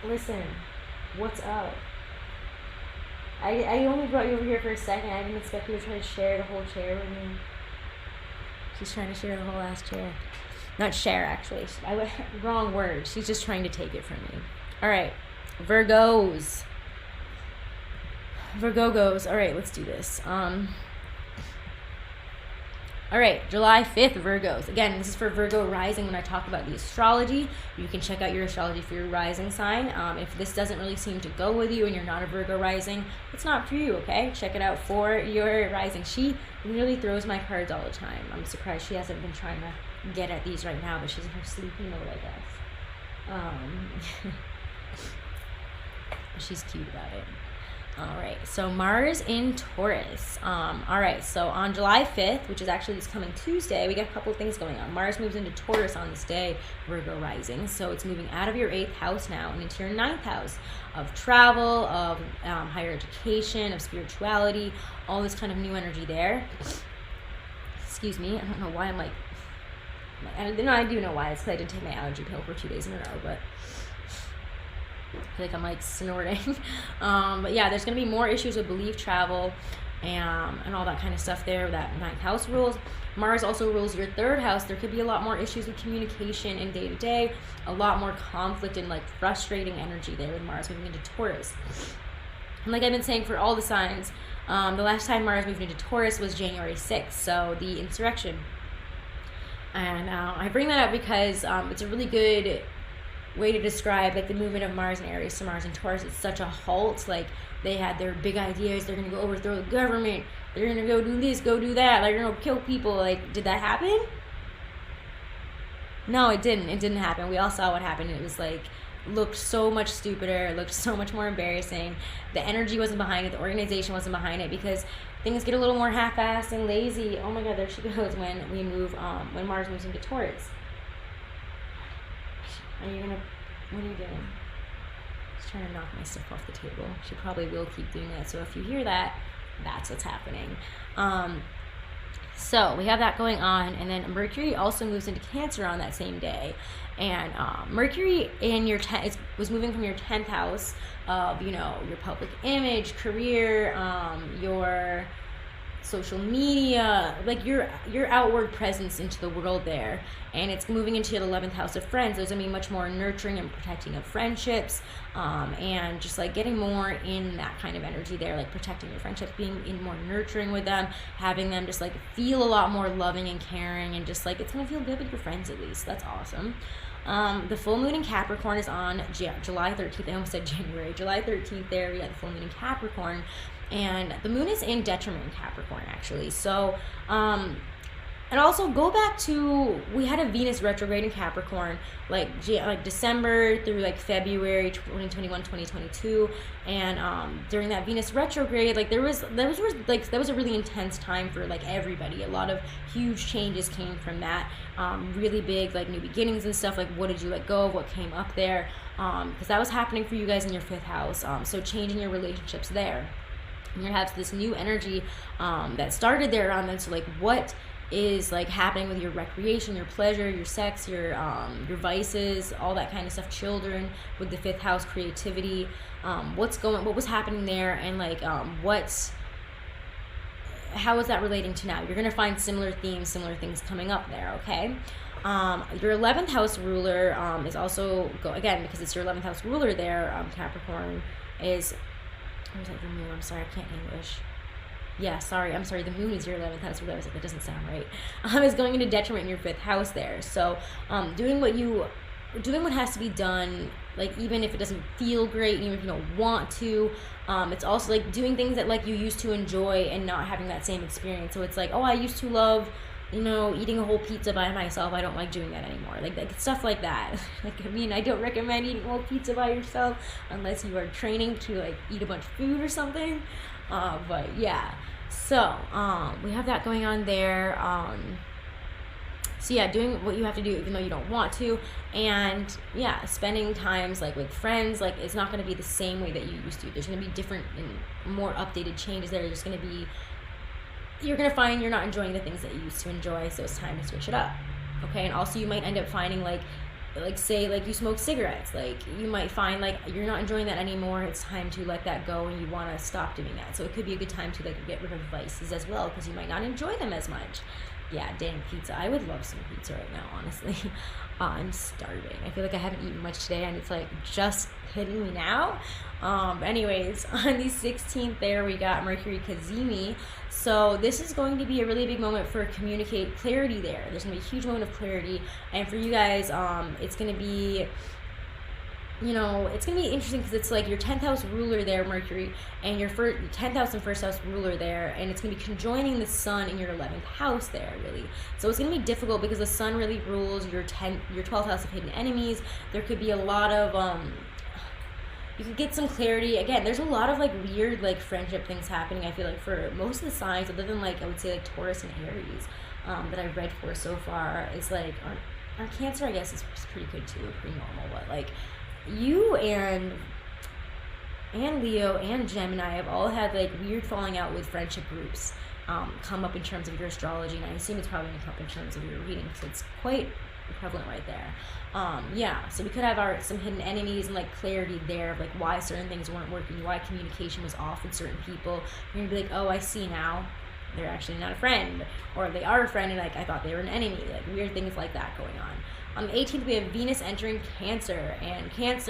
Listen, what's up? I only brought you over here for a second. I didn't expect you to try to share the whole chair with me. She's trying to share the whole last chair. Not share, actually. Wrong word. She's just trying to take it from me. All right. Virgos. Virgo goes. All right, let's do this. All right, July 5th, Virgos. Again, this is for Virgo rising. When I talk about the astrology, you can check out your astrology for your rising sign. If this doesn't really seem to go with you and you're not a Virgo rising, it's not for you, okay? Check it out for your rising. She literally throws my cards all the time. I'm surprised she hasn't been trying to get at these right now, but she's in her sleepy mode, I guess. She's cute about it. All right, so Mars in Taurus. All right, so on July 5th, which is actually this coming Tuesday, we got a couple of things going on. Mars moves into Taurus on this day, Virgo rising. So it's moving out of your 8th house now and into your 9th house of travel, of higher education, of spirituality, all this kind of new energy there. Excuse me, I don't know why I'm like, I do know why. It's because I didn't take my allergy pill for 2 days in a row, but I feel like I'm like snorting. But yeah, there's going to be more issues with belief travel and all that kind of stuff there. That 9th house rules. Mars also rules your 3rd house. There could be a lot more issues with communication in day to day, a lot more conflict and like frustrating energy there with Mars moving into Taurus. And like I've been saying for all the signs, the last time Mars moved into Taurus was January 6th, so the insurrection. And I bring that up because it's a really good way to describe like the movement of Mars and Aries to Mars and Taurus. It's such a halt. Like they had their big ideas. They're gonna go overthrow the government. They're gonna go do this, go do that. Like they're gonna kill people. Like, did that happen? No, it didn't. It didn't happen. We all saw what happened. It was like looked so much stupider. It looked so much more embarrassing. The energy wasn't behind it. The organization wasn't behind it because things get a little more half-assed and lazy. Oh my God, there she goes when we move when Mars moves into Taurus. What are you doing? She's trying to knock my stuff off the table. She probably will keep doing that. So if you hear that, that's what's happening. So we have that going on. And then Mercury also moves into Cancer on that same day. And Mercury in your was moving from your 10th house of, your public image, career, your social media, like your outward presence into the world there, and it's moving into your 11th house of friends. There's gonna be much more nurturing and protecting of friendships, and just like getting more in that kind of energy there, like protecting your friendships, being in more nurturing with them, having them just like feel a lot more loving and caring, and just like it's gonna feel good with your friends at least. That's awesome. The full moon in Capricorn is on July 13th. I almost said January. July 13th there, we got the full moon in Capricorn. And the moon is in detriment in Capricorn, actually. So, and also go back to, we had a Venus retrograde in Capricorn, like December through like February 2021, 2022. And during that Venus retrograde, like that was a really intense time for like everybody. A lot of huge changes came from that. Really big like new beginnings and stuff. Like what did you let go of? What came up there? Because that was happening for you guys in your 5th house. So changing your relationships there. And you have this new energy that started there around then. So like what is like happening with your recreation, your pleasure, your sex, your vices, all that kind of stuff, children with the 5th house, creativity, what was happening there, and like how is that relating to now? You're going to find similar themes, similar things coming up there, okay? Your 11th house ruler is also, again, because it's your 11th house ruler there, Capricorn, is, where's that, the moon? I'm sorry, I can't English. Yeah, sorry, I'm sorry, the moon is your 11th house ruler. I was like, that doesn't sound right. It's going into detriment in your 5th house there. So doing what has to be done, like even if it doesn't feel great, even if you don't want to, it's also like doing things that like you used to enjoy and not having that same experience. So it's like, oh, I used to love, eating a whole pizza by myself. I don't like doing that anymore. Like stuff like that. I don't recommend eating a whole pizza by yourself unless you are training to like eat a bunch of food or something. But yeah, so we have that going on there. So yeah, doing what you have to do even though you don't want to, and yeah, spending times like with friends, like it's not going to be the same way that you used to. There's going to be different and more updated changes there. There's going to be, you're going to find you're not enjoying the things that you used to enjoy, so it's time to switch it up. Okay, and also you might end up finding like like say like you smoke cigarettes, like you might find like you're not enjoying that anymore, it's time to let that go and you want to stop doing that. So it could be a good time to like get rid of vices as well, because you might not enjoy them as much. Yeah, dang, pizza. I would love some pizza right now, honestly. I'm starving. I feel like I haven't eaten much today and it's like just hitting me now. Anyways, on the 16th there we got Mercury Kazemi. So this is going to be a really big moment for communicate clarity there. There's going to be a huge moment of clarity. And for you guys, it's going to be, you know, it's going to be interesting because it's like your 10th house ruler there, Mercury, and your 10th house and first house ruler there, and it's going to be conjoining the sun in your 11th house there, really. So it's going to be difficult because the sun really rules your 12th house of hidden enemies. There could be a lot of, you could get some clarity. Again, there's a lot of like weird like friendship things happening, I feel like, for most of the signs, other than like I would say like Taurus and Aries, that I've read for so far. It's like, on Cancer, I guess, is pretty good too, pretty normal, but like, you and Leo and Gemini have all had like weird falling out with friendship groups come up in terms of your astrology, and I assume it's probably going to come up in terms of your reading because it's quite prevalent right there. Yeah, so we could have some hidden enemies and like clarity there of like why certain things weren't working, why communication was off with certain people. You're gonna be like, oh, I see now, they're actually not a friend, or they are a friend and like I thought they were an enemy. Like weird things like that going on. On the 18th, we have Venus entering Cancer, and Venus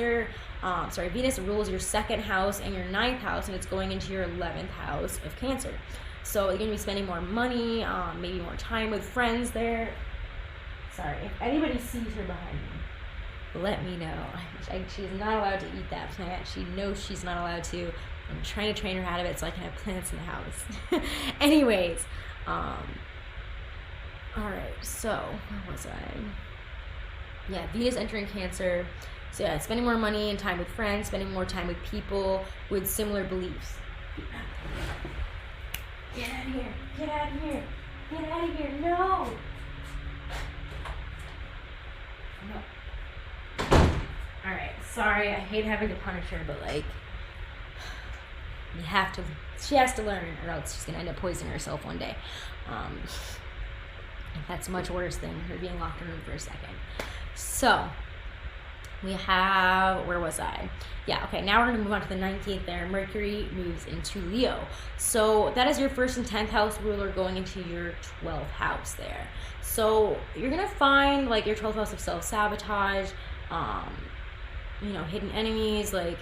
rules your 2nd house and your 9th house, and it's going into your 11th house of Cancer. So you're going to be spending more money, maybe more time with friends there. Sorry, if anybody sees her behind me, let me know. She's not allowed to eat that plant. She knows she's not allowed to. I'm trying to train her out of it so I can have plants in the house. Anyways, alright, so, where was I? Yeah, Venus entering Cancer. So yeah, spending more money and time with friends, spending more time with people with similar beliefs. Get out of here. Get out of here. Get out of here. No. No. Alright, sorry. I hate having to punish her, but like, she has to learn, or else she's going to end up poisoning herself one day. That's much worse than her being locked in a room for a second. So, we have, where was I? Yeah, okay, now we're going to move on to the 19th there. Mercury moves into Leo. So, that is your 1st and 10th house ruler going into your 12th house there. So, you're going to find, like, your 12th house of self-sabotage, you know, hidden enemies, like,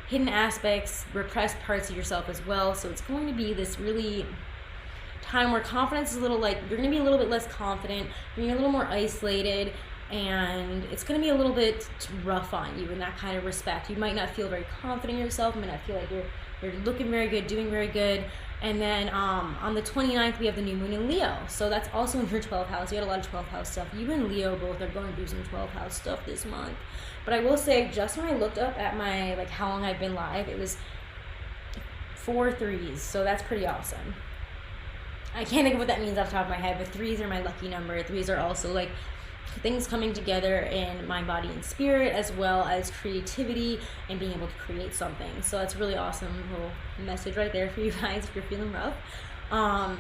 hidden aspects, repressed parts of yourself as well. So, it's going to be this really time where confidence is a little like, you're going to be a little bit less confident, you're going to be a little more isolated, and it's going to be a little bit rough on you in that kind of respect. You might not feel very confident in yourself, you might not feel like you're looking very good, doing very good. And then on the 29th, we have the new moon in Leo. So that's also in your 12th house. You had a lot of 12th house stuff. You and Leo both are going through some 12th house stuff this month. But I will say, just when I looked up at my, like, how long I've been live, it was 4 3s. So that's pretty awesome. I can't think of what that means off the top of my head, but 3s are my lucky number. 3s are also like things coming together in mind, body, and spirit, as well as creativity and being able to create something. So that's really awesome little message right there for you guys if you're feeling rough.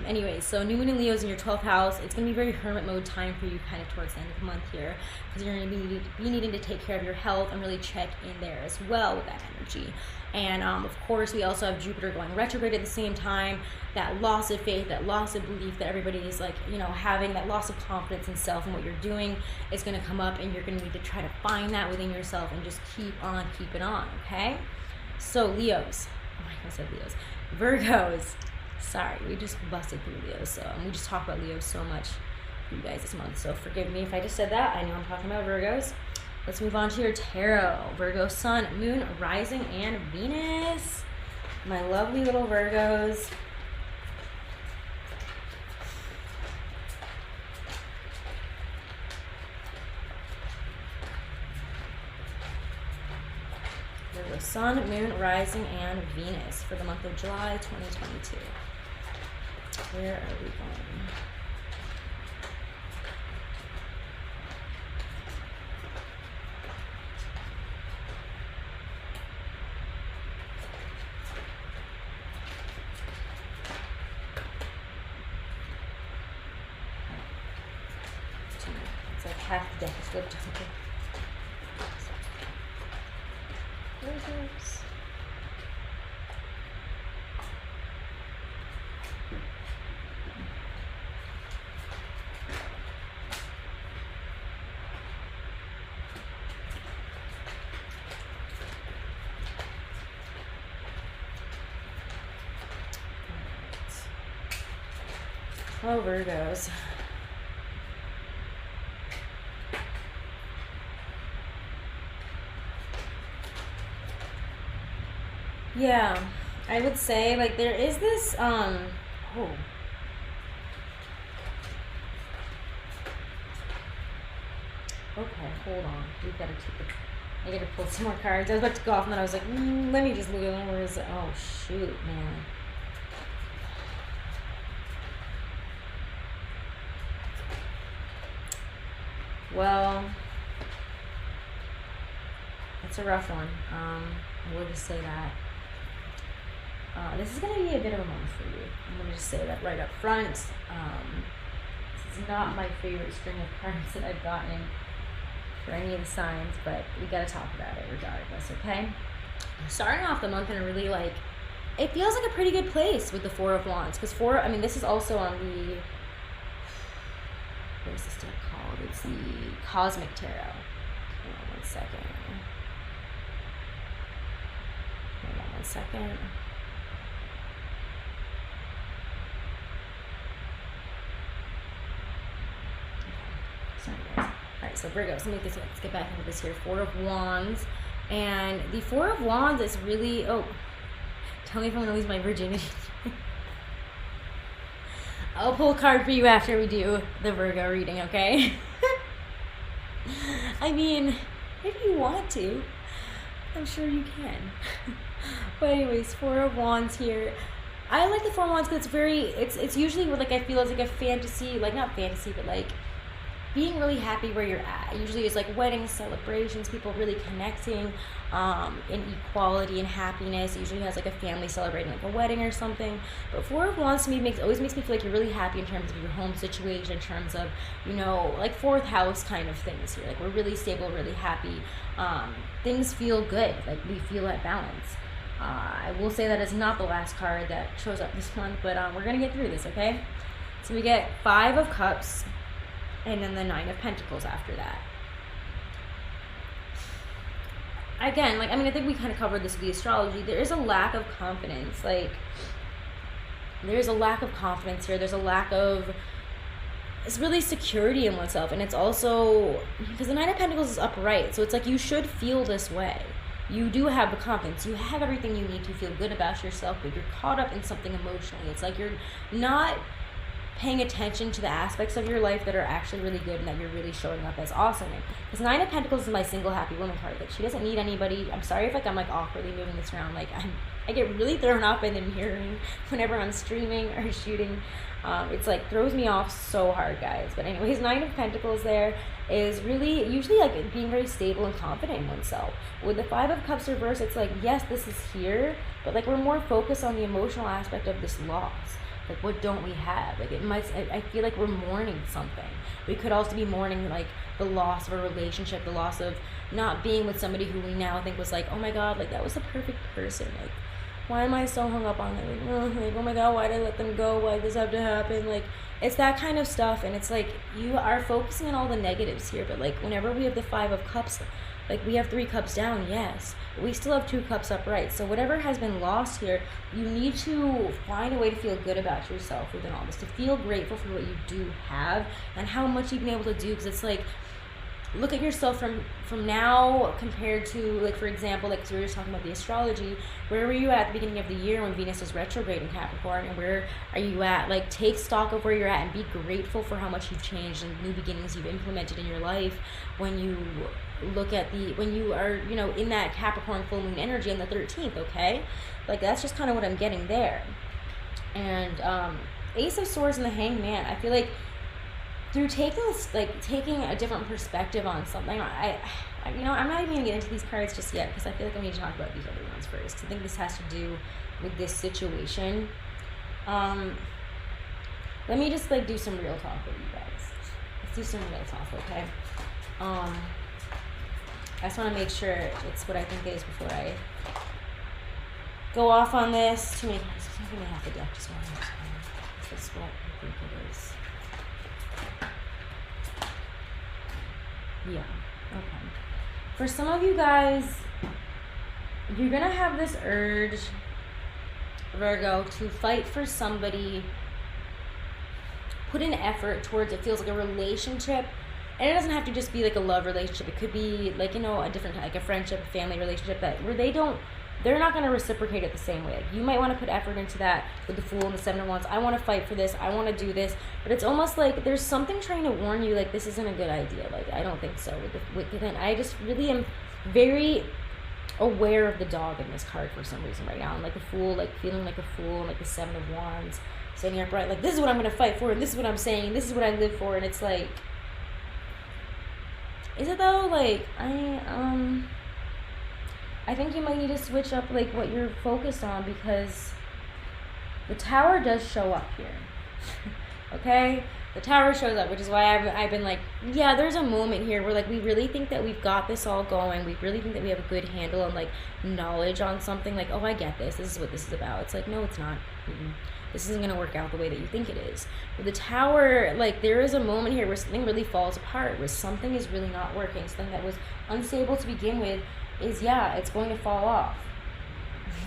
Anyway, so new moon in Leo is in your 12th house. It's going to be very hermit mode time for you kind of towards the end of the month here, because you're going to be needing to take care of your health and really check in there as well with that energy. And of course, we also have Jupiter going retrograde at the same time. That loss of faith, that loss of belief that everybody is like, you know, having that loss of confidence in self and what you're doing is going to come up, and you're going to need to try to find that within yourself and just keep on keeping on, okay? So Leos, oh my God, I said Leos. Virgos, sorry, we just busted through Leos, so we just talked about Leos so much for you guys this month, so forgive me if I just said that. I know I'm talking about Virgos. Let's move on to your tarot. Virgo, Sun, Moon, Rising, and Venus. My lovely little Virgos. Virgo, Sun, Moon, Rising, and Venus for the month of July 2022. Where are we going? half the deck is flipped. Okay. Virgos. Oh, Virgos. Yeah, I would say like there is this oh, okay, hold on. We've got to keep it. I gotta pull some more cards. I was about to go off and then I was like, let me just look at where is it? Oh shoot, man. Well, it's a rough one. I will just say that. This is going to be a bit of a month for you. I'm going to just say that right up front. This is not my favorite string of cards that I've gotten for any of the signs, but we got to talk about it regardless, okay? Starting off the month in a really, like, it feels like a pretty good place with the Four of Wands. Because this is also on the, what is this deck called? It's the Cosmic Tarot. Hold on one second. Hold on one second. Sorry, guys. Alright, so Virgo, let's get back into this here. Four of Wands. And the Four of Wands is really, oh, tell me if I'm going to lose my virginity. I'll pull a card for you after we do the Virgo reading, okay? I mean, if you want to, I'm sure you can. But anyways, Four of Wands here. I like the Four of Wands because it's usually like I feel it's like a fantasy, like not fantasy, but like being really happy where you're at. Usually it's like weddings, celebrations, people really connecting in equality and happiness. It usually has like a family celebrating like a wedding or something. But Four of Wands to me always makes me feel like you're really happy in terms of your home situation, in terms of, you know, like fourth house kind of things here. Like we're really stable, really happy. Things feel good. Like we feel at balance. I will say that is not the last card that shows up this month, but we're going to get through this, okay? So we get Five of Cups, and then the Nine of Pentacles after that. Again, like, I mean, I think we kind of covered this with the astrology. There is a lack of confidence. Like, there's a lack of confidence here. There's a lack of, it's really security in oneself. And it's also, because the Nine of Pentacles is upright. So it's like you should feel this way. You do have the confidence. You have everything you need to feel good about yourself, but you're caught up in something emotionally. It's like you're not paying attention to the aspects of your life that are actually really good and that you're really showing up as awesome in. Because Nine of Pentacles is my single happy woman card. Like, she doesn't need anybody. I'm sorry if like I'm like awkwardly moving this around. Like I get really thrown off in the mirroring whenever I'm streaming or shooting. It's like throws me off so hard, guys. But anyways, Nine of Pentacles there is really usually like being very stable and confident in oneself. With the Five of Cups reverse, it's like, yes, this is here, but like we're more focused on the emotional aspect of this loss. Like, what don't we have? Like, I feel like we're mourning something. We could also be mourning, like, the loss of a relationship, the loss of not being with somebody who we now think was like, oh my God, like, that was the perfect person. Like, why am I so hung up on it? Like, oh my God, why did I let them go? Why did this have to happen? Like, it's that kind of stuff. And it's like, you are focusing on all the negatives here. But, like, whenever we have the Five of Cups, like, we have 3 cups down, yes. But we still have 2 cups upright. So whatever has been lost here, you need to find a way to feel good about yourself within all this. To feel grateful for what you do have and how much you've been able to do. Because it's like, look at yourself from now compared to, like, for example, like, so we were just talking about the astrology. Where were you at the beginning of the year when Venus was retrograde in Capricorn? And where are you at? Like, take stock of where you're at and be grateful for how much you've changed and new beginnings you've implemented in your life when you look at when you are, you know, in that Capricorn full moon energy on the 13th, okay? Like, that's just kind of what I'm getting there. And Ace of Swords and the Hanged Man, I feel like through taking a different perspective on something, you know, I'm not even gonna get into these cards just yet because I feel like I need to talk about these other ones first. I think this has to do with this situation. Let me just like do some real talk with you guys. do some minutes off, okay? I just want to make sure it's what I think it is before I go off on this. Too many times. I'm going to have to deck just one more time. This is what I think it is. Yeah, okay. For some of you guys, you're going to have this urge, Virgo, to fight for somebody, put in effort towards, it feels like a relationship. And it doesn't have to just be like a love relationship. It could be like, you know, a different, like a friendship, a family relationship, that where they're not going to reciprocate it the same way. Like, you might want to put effort into that with the Fool and the Seven of Wands. I want to fight for this. I want to do this. But it's almost like there's something trying to warn you, like, this isn't a good idea. Like, I don't think so. I just really am very aware of the dog in this card for some reason right now. I'm like a fool, like feeling like a fool, and like the Seven of Wands, standing upright. Like, this is what I'm going to fight for, and this is what I'm saying, this is what I live for. And it's like, is it though? Like, I think you might need to switch up like what you're focused on, because the Tower does show up here. Okay, the Tower shows up, which is why I've been like, yeah, there's a moment here where like we really think that we've got this all going. We really think that we have a good handle on like knowledge on something. Like, oh, I get this. This is what this is about. It's like, no, it's not. This isn't going to work out the way that you think it is. With the Tower, like, there is a moment here where something really falls apart, where something is really not working. Something that was unstable to begin with is, yeah, it's going to fall off.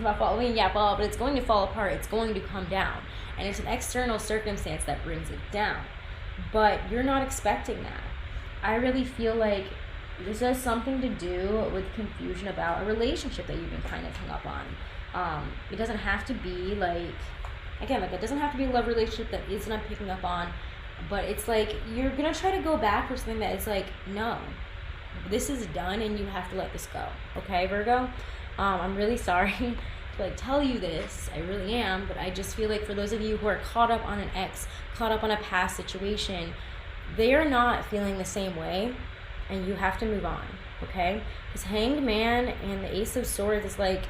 Fall off, but it's going to fall apart. It's going to come down. And it's an external circumstance that brings it down. But you're not expecting that. I really feel like this has something to do with confusion about a relationship that you've been kind of hung up on. It doesn't have to be like, again, like, it doesn't have to be a love relationship that isn't I'm picking up on, but it's like you're gonna try to go back for something that is like, no, this is done and you have to let this go. Okay, Virgo? I'm really sorry to like tell you this, I really am, but I just feel like for those of you who are caught up on an ex, caught up on a past situation, they are not feeling the same way, and you have to move on. Okay? Because Hanged Man and the Ace of Swords is like,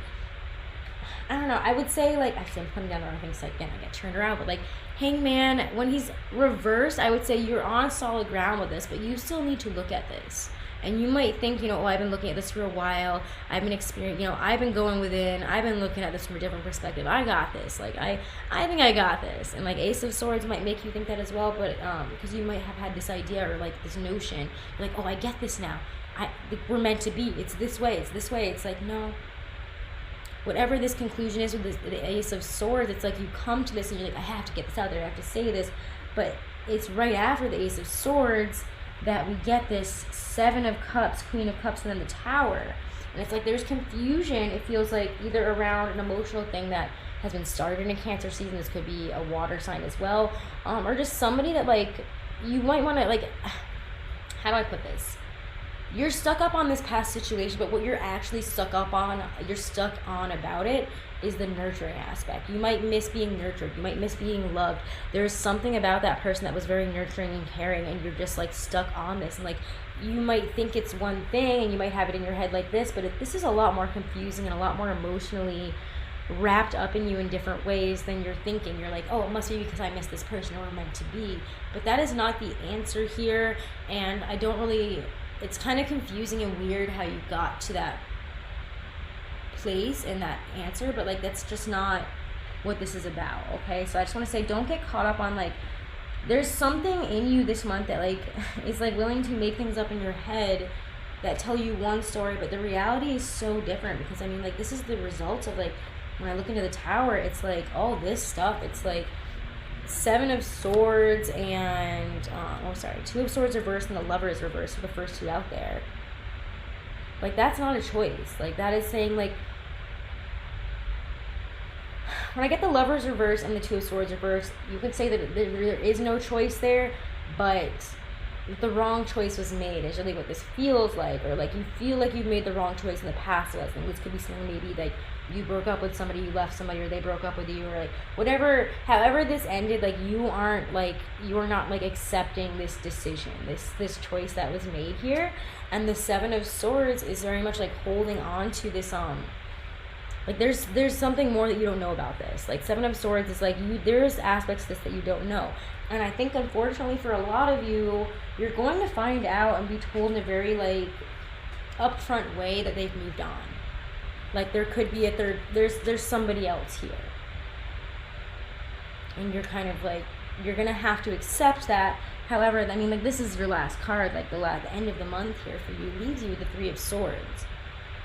I don't know, I would say, like, actually I'm putting down the wrong things, so again, I get turned around, but like, Hangman, when he's reversed, I would say you're on solid ground with this, but you still need to look at this. And you might think, you know, oh, I've been looking at this for a while, I've been experiencing, you know, I've been going within, I've been looking at this from a different perspective, I got this, like, I think I got this. And like, Ace of Swords might make you think that as well, but because you might have had this idea or like this notion, like, oh, I get this now, we're meant to be, it's this way, it's like, no. Whatever this conclusion is with the Ace of Swords, it's like you come to this and you're like, I have to get this out there, I have to say this. But it's right after the Ace of Swords that we get this Seven of Cups, Queen of Cups, and then the Tower. And it's like there's confusion, it feels like, either around an emotional thing that has been started in a Cancer season. This could be a water sign as well. Or just somebody that, like, you might want to, like, how do I put this? You're stuck up on this past situation, but what you're actually stuck on about it is the nurturing aspect. You might miss being nurtured. You might miss being loved. There's something about that person that was very nurturing and caring, and you're just like stuck on this. And like, you might think it's one thing and you might have it in your head like this, but this is a lot more confusing and a lot more emotionally wrapped up in you in different ways than you're thinking. You're like, oh, it must be because I missed this person, or we're meant to be. But that is not the answer here, and I don't really... It's kind of confusing and weird how you got to that place and that answer, but like, that's just not what this is about. Okay, so I just want to say, don't get caught up on like, there's something in you this month that like is like willing to make things up in your head that tell you one story, but the reality is so different. Because I mean, like, this is the result of like, when I look into the Tower, it's like all this stuff. It's like Seven of Swords and Two of Swords reversed, and the Lover is reversed for the first two out there. Like, that's not a choice. Like, that is saying, like, when I get the Lovers reversed and the Two of Swords reversed, you could say that there is no choice there, but the wrong choice was made is really what this feels like. Or like, you feel like you've made the wrong choice in the past. So I think this could be something, maybe like you broke up with somebody, you left somebody, or they broke up with you, or like whatever, however this ended, like you're not like accepting this decision, this choice that was made here. And the Seven of Swords is very much like holding on to this Like there's something more that you don't know about this. Like Seven of Swords is like there's aspects to this that you don't know. And I think unfortunately for a lot of you, you're going to find out and be told in a very like upfront way that they've moved on. Like there could be a third, there's somebody else here. And you're kind of like, you're gonna have to accept that. However, I mean, like this is your last card, like the end of the month here for you leaves you with the Three of Swords.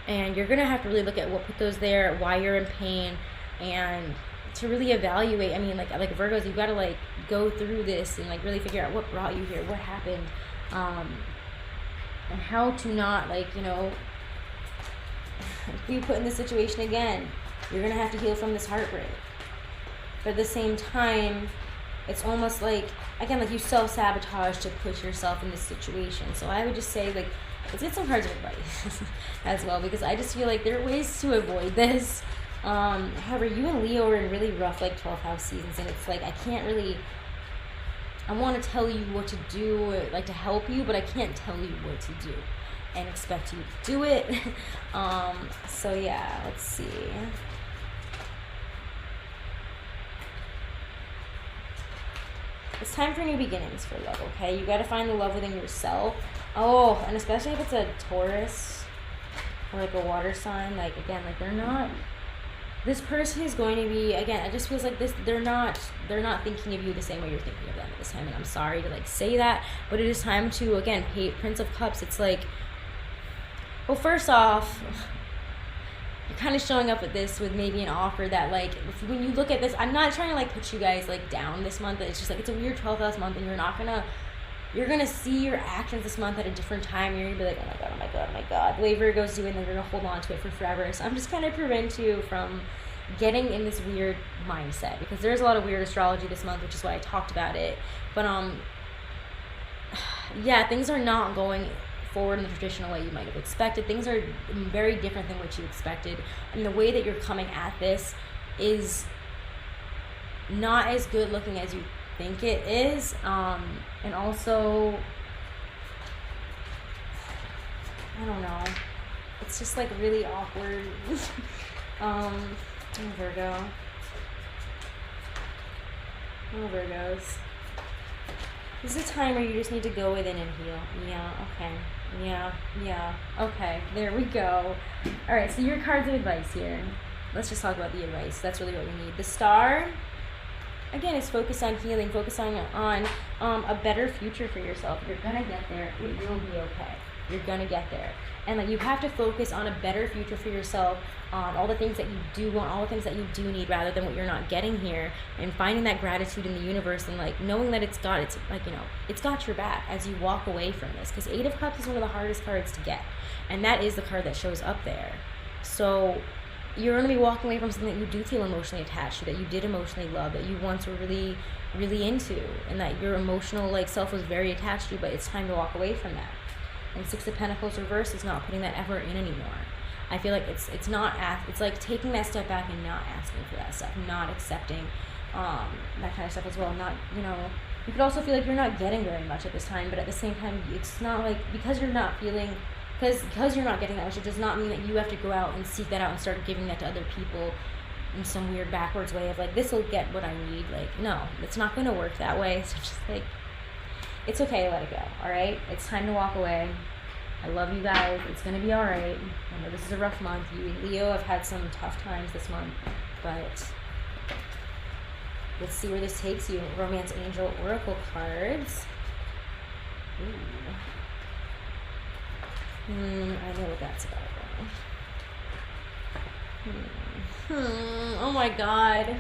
And you're gonna have to really look at what put those there, why you're in pain, and to really evaluate. I mean, like Virgos, you've got to like go through this and like really figure out what brought you here, what happened, and how to not like, you know, be put in this situation again. You're gonna have to heal from this heartbreak. But at the same time, it's almost like, again, like you self-sabotage to put yourself in this situation. So I would just say, like, let's get some cards of advice as well, because I just feel like there are ways to avoid this. However, you and Leo are in really rough, like, 12th house seasons, and it's like, I want to tell you what to do, like, to help you, but I can't tell you what to do and expect you to do it. So yeah, let's see. It's time for new beginnings for love, okay? You got to find the love within yourself. Oh, and especially if it's a Taurus or like a water sign, like again, like they're not, this person is going to be, again, it just feels like this, they're not thinking of you the same way you're thinking of them at this time. And I'm sorry to like say that, but it is time to, again, pay Prince of Cups. It's like, well, first off, you're kind of showing up at this with maybe an offer that, like, when you look at this, I'm not trying to, like, put you guys, like, down this month. It's just, like, it's a weird 12th house month, and you're gonna see your actions this month at a different time. You're gonna be like, oh my god, oh my god, oh my god. The way Virgo's doing, they're gonna hold on to it for forever. So I'm just kind of prevent you from getting in this weird mindset, because there's a lot of weird astrology this month, which is why I talked about it. But, yeah, things are not going forward in the traditional way you might have expected. Things are very different than what you expected, and the way that you're coming at this is not as good looking as you think it is. And also, I don't know, it's just like really awkward. Virgo. Oh, Virgos. This is a time where you just need to go within and heal. Yeah, okay. Yeah, okay. There we go. Alright, so your cards of advice here. Let's just talk about the advice. That's really what we need. The Star, again, is focused on healing, focusing on a better future for yourself. You're gonna get there. It will be okay. You're gonna get there. And like, you have to focus on a better future for yourself, on all the things that you do want, all the things that you do need, rather than what you're not getting here, and finding that gratitude in the universe, and like knowing that it's like, you know, it's got your back as you walk away from this, because 8 of Cups is one of the hardest cards to get, and that is the card that shows up there. So you're going to be walking away from something that you do feel emotionally attached to, that you did emotionally love, that you once were really, really into, and that your emotional like self was very attached to, but it's time to walk away from that. And 6 of Pentacles reverse is not putting that effort in anymore. I feel like it's like taking that step back and not asking for that stuff, not accepting that kind of stuff as well. Not, you know, you could also feel like you're not getting very much at this time, but at the same time, it's not like, because you're not feeling, because you're not getting that much, it does not mean that you have to go out and seek that out and start giving that to other people in some weird backwards way of like, this will get what I need. Like, no, it's not going to work that way. So just like, it's okay to let it go, all right? It's time to walk away. I love you guys. It's going to be all right. I know this is a rough month. You and Leo have had some tough times this month, but let's see where this takes you. Romance Angel Oracle cards. Ooh. I know what that's about, though. Oh my god.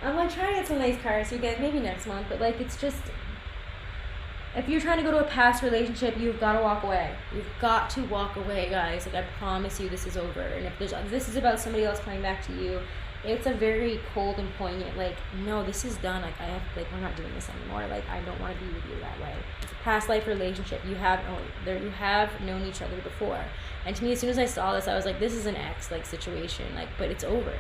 I'm like trying to get some nice cards for you guys, maybe next month, but like, it's just, if you're trying to go to a past relationship, you've got to walk away. You've got to walk away, guys. Like, I promise you this is over. And if this is about somebody else coming back to you, it's a very cold and poignant, like, no, this is done. Like, we're not doing this anymore. Like, I don't want to be with you that way. It's a past life relationship. You have known each other before. And to me, as soon as I saw this, I was like, this is an ex, like, situation. Like, but it's over.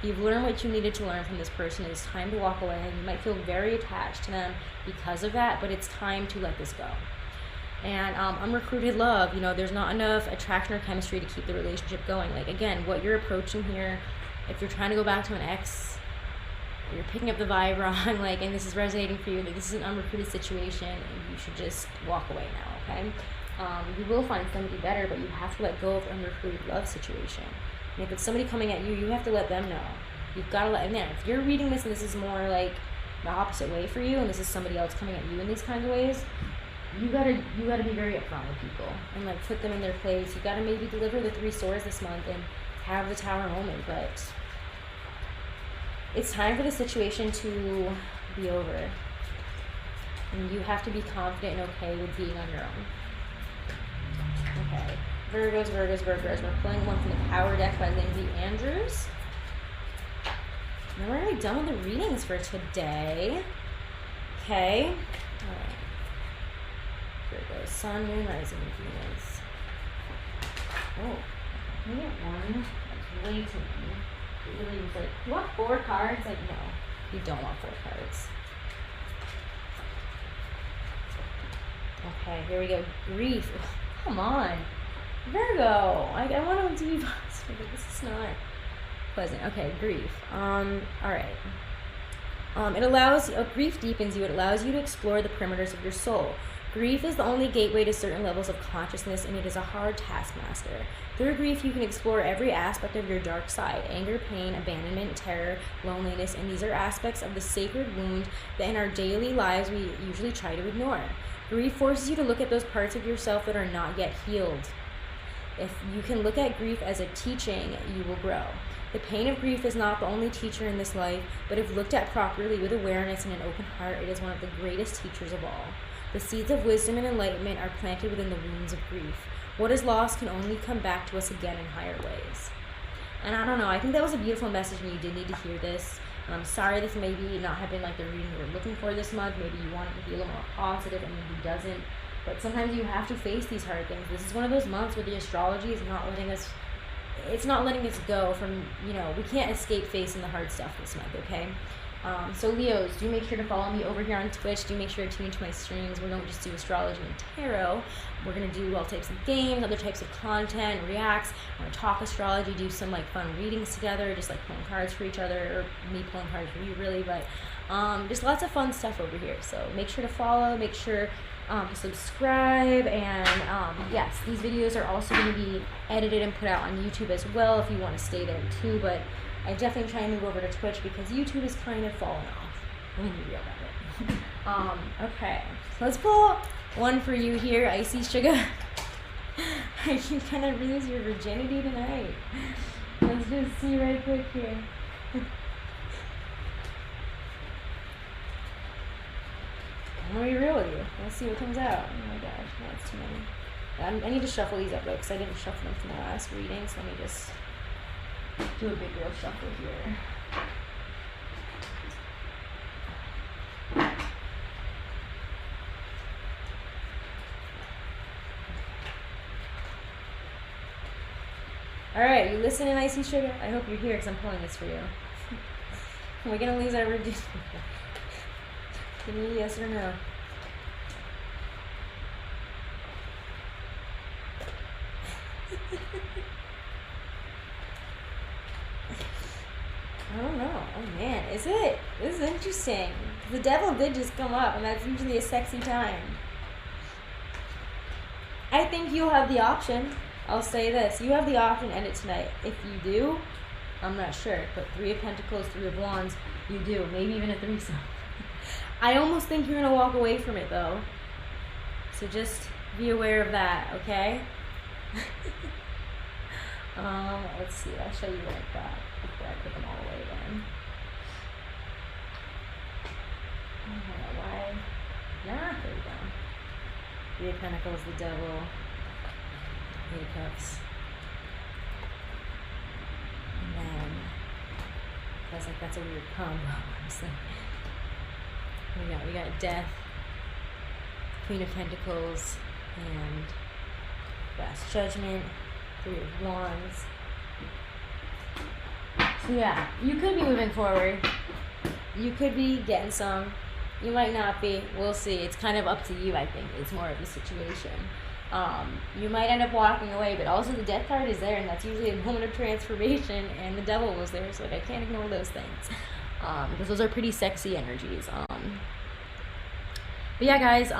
You've learned what you needed to learn from this person. It's time to walk away. And you might feel very attached to them because of that, but it's time to let this go. And unrecruited love, you know, there's not enough attraction or chemistry to keep the relationship going. Like, again, what you're approaching here, if you're trying to go back to an ex, you're picking up the vibe wrong, like, and this is resonating for you, like, this is an unrecruited situation, and you should just walk away now, okay? You will find somebody better, but you have to let go of the unrecruited love situation. And if it's somebody coming at you, you have to let them know. You've got to let them know. If you're reading this and this is more like the opposite way for you, and this is somebody else coming at you in these kinds of ways, you gotta be very upfront with people and like put them in their place. You gotta maybe deliver the 3 swords this month and have the Tower moment, but it's time for the situation to be over. And you have to be confident and okay with being on your own. Okay. Virgos. We're pulling one from the Power deck by Lindsay Andrews. Now we're really done with the readings for today. Okay. Alright. Virgo, Sun, Moon, Rising, Venus. Oh, can we get one? That's way too many. It really was like, you want 4 cards? Like, no, you don't want 4 cards. Okay, here we go. Grief. Ugh, come on. Virgo. I want them to be positive, but this is not pleasant. Okay, grief. Alright. It allows, grief deepens you. It allows you to explore the perimeters of your soul. Grief is the only gateway to certain levels of consciousness, and it is a hard taskmaster. Through grief, you can explore every aspect of your dark side: anger, pain, abandonment, terror, loneliness, and these are aspects of the sacred wound that in our daily lives we usually try to ignore. Grief forces you to look at those parts of yourself that are not yet healed. If you can look at grief as a teaching, you will grow. The pain of grief is not the only teacher in this life, but if looked at properly with awareness and an open heart, it is one of the greatest teachers of all. The seeds of wisdom and enlightenment are planted within the wounds of grief. What is lost can only come back to us again in higher ways. And I don't know, I think that was a beautiful message and you did need to hear this. And I'm sorry this maybe not have been like the reading you were looking for this month. Maybe you want it to be a little more positive and maybe doesn't. But sometimes you have to face these hard things. This is one of those months where the astrology is not letting us, it's not letting us go from, you know, we can't escape facing the hard stuff this month, okay? So Leos, do make sure to follow me over here on Twitch. Do make sure to tune into my streams. We don't just do astrology and tarot. We're going to do all types of games, other types of content, reacts. We're going to talk astrology, do some like fun readings together, just like pulling cards for each other, or me pulling cards for you really, but just lots of fun stuff over here. So make sure to follow, make sure to subscribe, and yes, these videos are also going to be edited and put out on YouTube as well if you want to stay there too, but I definitely try and move over to Twitch because YouTube is kind of falling off. I'm gonna be real about it. Okay, so let's pull one for you here, Icy Sugar. You kind of lose your virginity tonight. Let's just see right quick here. I'm gonna be real with you. Let's see what comes out. Oh my gosh, that's too many. I need to shuffle these up though because I didn't shuffle them from the last reading, so let me just do a big girl shuffle here. Alright, you listening, Icy Sugar? I hope you're here because I'm pulling this for you. Are we gonna lose our virginity? Give me a yes or no. I don't know. Oh man, is it? This is interesting. The devil did just come up, and that's usually a sexy time. I think you'll have the option. I'll say this. You have the option to end it tonight. If you do, I'm not sure. But 3 of Pentacles, 3 of Wands, you do. Maybe even a threesome. I almost think you're going to walk away from it, though. So just be aware of that, okay? Let's see. I'll show you like that before I put them all away then. I don't know why. Yeah, there we go. 3 of Pentacles, the devil. 8 of Cups. And then, I was like, that's a weird combo. So, we got Death, Queen of Pentacles, and Last Judgment, 3 of Wands. So yeah, you could be moving forward. You could be getting some. You might not be. We'll see. It's kind of up to you, I think. It's more of the situation. You might end up walking away, but also the death card is there, and that's usually a moment of transformation, and the devil was there, so like I can't ignore those things. Because those are pretty sexy energies. But yeah, guys,